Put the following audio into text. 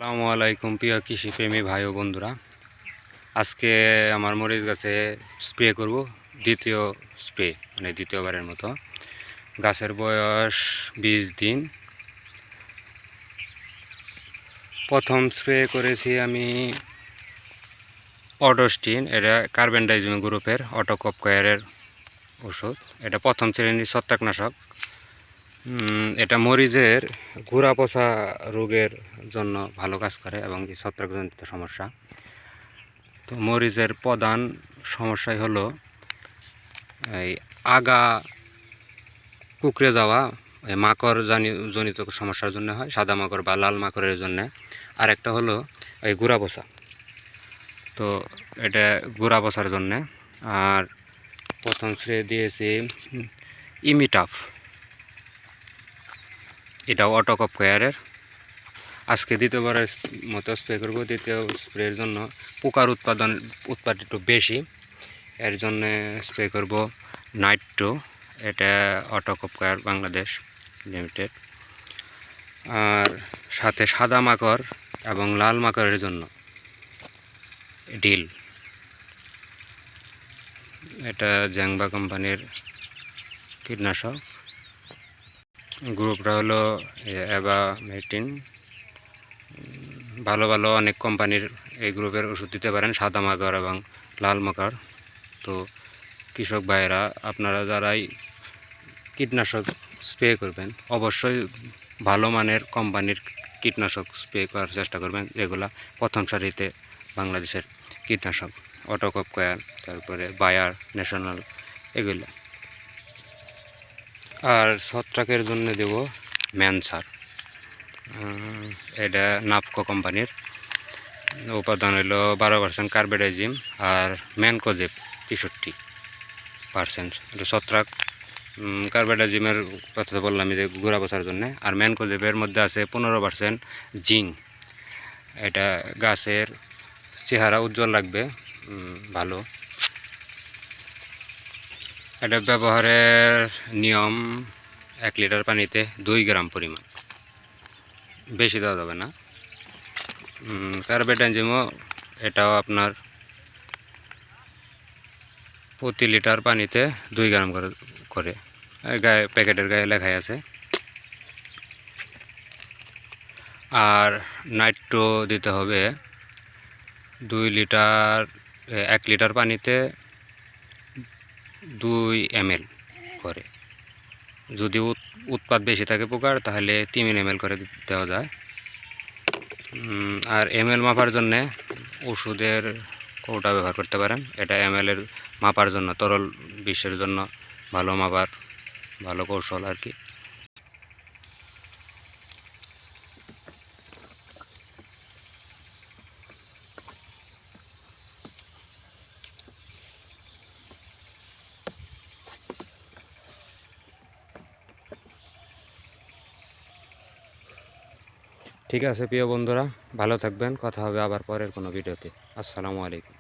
আসসালামু আলাইকুম প্রিয় কৃষিপ্রেমী ভাই ও বন্ধুরা। আজকে আমার মরিচ গাছে স্প্রে করব, দ্বিতীয় স্প্রে মানে দ্বিতীয়বারের মতো। গাছের বয়স 20 দিন। প্রথম স্প্রে করেছি আমি অডোস্টিন, এটা কার্বেন্ডাইজিম গ্রুপের অটোকপকয়ারের ওষুধ। এটা প্রথম শ্রেণীর ছত্রাকনাশক। এটা মরিচের গুঁড়া পচা রোগের জন্য ভালো কাজ করে এবং ছত্রাকজনিত সমস্যা। তো মরিচের প্রধান সমস্যাই হলো এই আগা কুকড়ে যাওয়া, মাকড় জনিত সমস্যার জন্য হয়, সাদা মাকড় বা লাল মাকড়ের জন্য। আর একটা হলো এই গুঁড়া পচা। তো এটা গুঁড়া পচার জন্যে। আর প্রথম স্প্রে দিয়েছি ইমিটাফ, এটাও অটোকপকয়ারের। আজকে দ্বিতীয়বারের মতো স্প্রে করব। দ্বিতীয় স্প্রের জন্য পোকার উৎপাদ একটু বেশি, এর জন্য স্প্রে করব নাইট্রো, এটা অটোকপকয়ার বাংলাদেশ লিমিটেড। আর সাথে সাদা মাকড় এবং লাল মাকড়ের জন্য ডিল, এটা জ্যাংবা কোম্পানির কীটনাশক। গ্রুপটা হলো অ্যাবামেটিন। ভালো ভালো অনেক কোম্পানির এই গ্রুপের ওষুধ দিতে পারেন, সাদা মাকড় এবং লাল মাকড়। তো কৃষক ভাইয়েরা, আপনারা যারাই কীটনাশক স্প্রে করবেন অবশ্যই ভালো মানের কোম্পানির কীটনাশক স্প্রে করার চেষ্টা করবেন, যেগুলো প্রথম সারিতে বাংলাদেশের কীটনাশক, অটোকপকয়ার, তারপরে বায়ার, ন্যাশনাল, এগুলো। আর ছত্রাকের জন্য দেব ম্যানসার, এটা নাফকো কোম্পানির। উপাদান হলো 12% কার্বেন্ডাইজিম আর ম্যানকোজেব 65%। এটা ছত্রাক। কার্বেন্ডাইজিমের কথা বললাম যে গুঁড়া পচার জন্য। আর ম্যানকোজেবের মধ্যে আছে 15% জিঙ্ক। এটা গাছের চেহারা উজ্জ্বল রাখবে ভালো। এটা ব্যবহারের নিয়ম 1 লিটার পানিতে 2 গ্রাম পরিমাণ, বেশি দেওয়া যাবে না। কার্বেন্ডাইজিমও এটাও আপনার প্রতি লিটার পানিতে 2 গ্রাম করে গায়ে, প্যাকেটের গায়ে লেখাই আছে। আর নাইট্রো দিতে হবে 1 লিটার পানিতে 2 ml করে। যদি উৎপাদ বেশি থাকে পোকার, তাহলে 3 ml করে দেওয়া যায়। আর ml মাপার জন্যে ওষুধের কৌটা ব্যবহার করতে পারেন। এটা ml এর মাপার জন্য, তরল বিশ্বের জন্য ভালো মাপার ভালো কৌশল আর কি। ঠিক আছে প্রিয় বন্ধুরা, ভালো থাকবেন। কথা হবে আবার পরের কোনো ভিডিওতে। আসসালামু আলাইকুম।